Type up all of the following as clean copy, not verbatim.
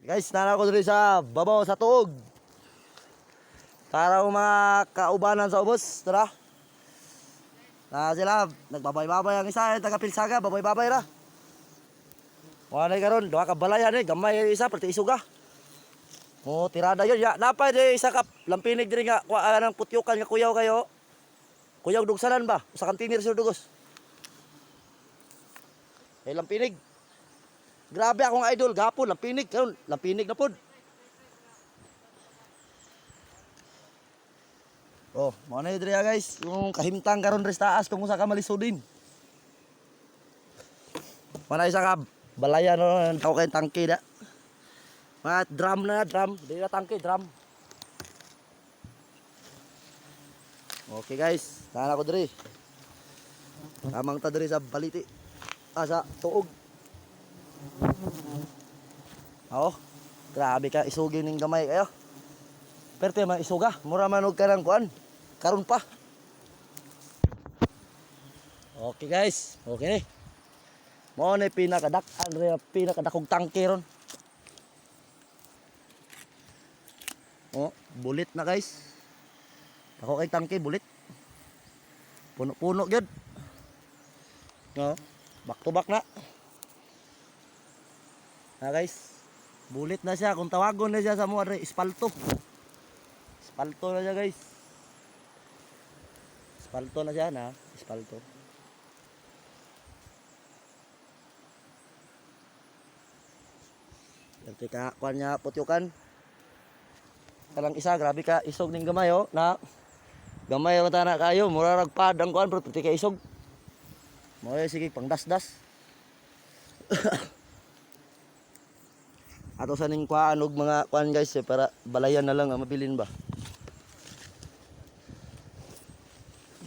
Guys, nana ko diri sa babaw sa tuog. Tara mga kaubanan sa ubos, tara. Na sila nagbabay-babay ang isa, taga Pilsaga, babay-babay ra. Wala karon, duha ka balayan gamay isa perti isuga. Oh, tirada yun. Ya, napay di isa ka lampinig diri nga kuha nang putyukan nga kuyaw kayo. Kuyaw dugsanan ba? Usa kan tinir sa dugos. Lampinig. Grabe akong idol gapon lampinig karon, lampinig na pod. Oh, mo na diri guys, yung kahimtang karon res taas kung usa ka malisudin. Mana isa ka balayan no tao kay tangke da. Mat drum na drum, di na tangke drum. Okay guys, nana ko diri. Tamang ta diri sa baliti. Sa tuog. Oh, grabe ka isugin ning gamay kayo. Perte man isuga, mura man og kanang kuan. Karon pa. Okay guys, okay. Mo ni pinakadakog tangke ron. Oh, bulit na guys. Ako kay tangke bulit. Puno-puno gyud. No, back to back na. Guys, bulit na siya kung tawagon na siya sa mga espalto. Espalto na siya guys. Espalto na siya na, espalto. Dito ka kuan niya putyukan. Kalang isa grabe ka isog ning gamay oh na gamay ang tana kayo mura rag pad ang kuan pero pati ka isog. Mo sige pangdasdas. Ato sa ning kuan og mga kuan guys para balayan na lang ang mabilin ba.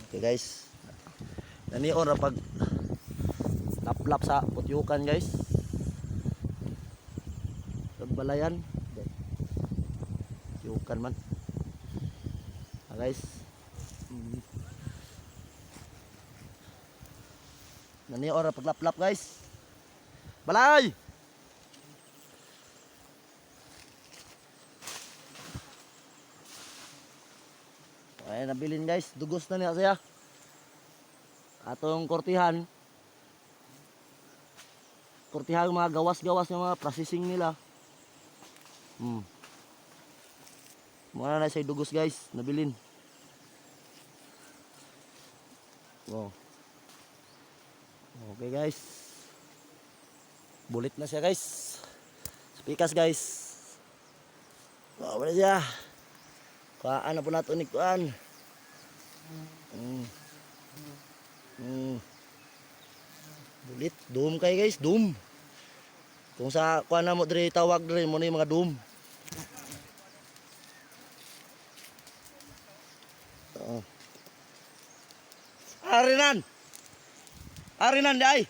Okay guys. Nanion ra pag laplap sa putyukan guys. Pag balayan. Putyukan man. Guys. Nanion ra pag laplap guys. Balay. Ay nabilin guys, dugos na niya siya. Atong kortihan. Kortihan mga gawas-gawas ng mga processing nila. Muna na siya dugos guys, nabilin. Wow. Okay guys. Bulit na siya guys. Spikas guys. Wow, wala siya. Kuhaan na po nato ni kuhaan. Bulit, doom kay guys, doom. Kung sa kuhaan na mo diri tawag diri mo ni mga doom. Arinan. Arinan di ay.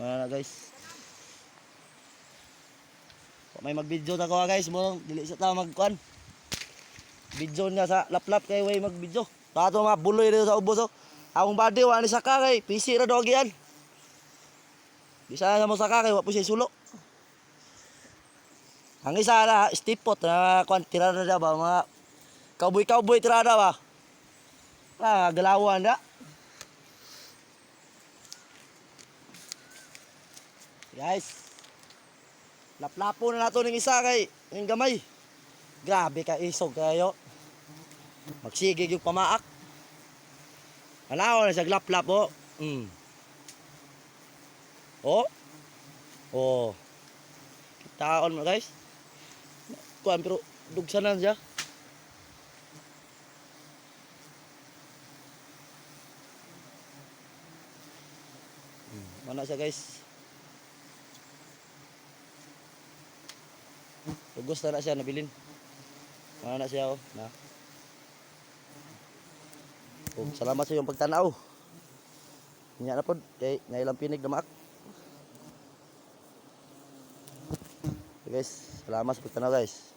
Wala guys. May mag-video na ko guys, mo dili sa ta magkuan. Video niya sa laplap kay way mag-video. Tato mga buloy dito sa ubos oh. Akong body wa ni saka kay PC ra dog yan. Bisa na mo saka kay wa po siya sulo. Ang isa na stipot na kuan tirada da ba mga cowboy tirada ba. Galawan da. Guys. Laplapo na nato ning isa kay ning gamay. Grabe ka isog kayo. Magsigig yung pamaak. Anaw na sa laplap oh. Oh. Oh. Kitaon mo guys. Kuan pero dugsanan siya. Mana siya guys. Tugos na siya nabilin. Ano na siya oh, na. Oh, salamat sa iyong pagtanaw. Nya na pod kay ngailang pinig na maak. Okay guys, salamat sa pagtanaw guys.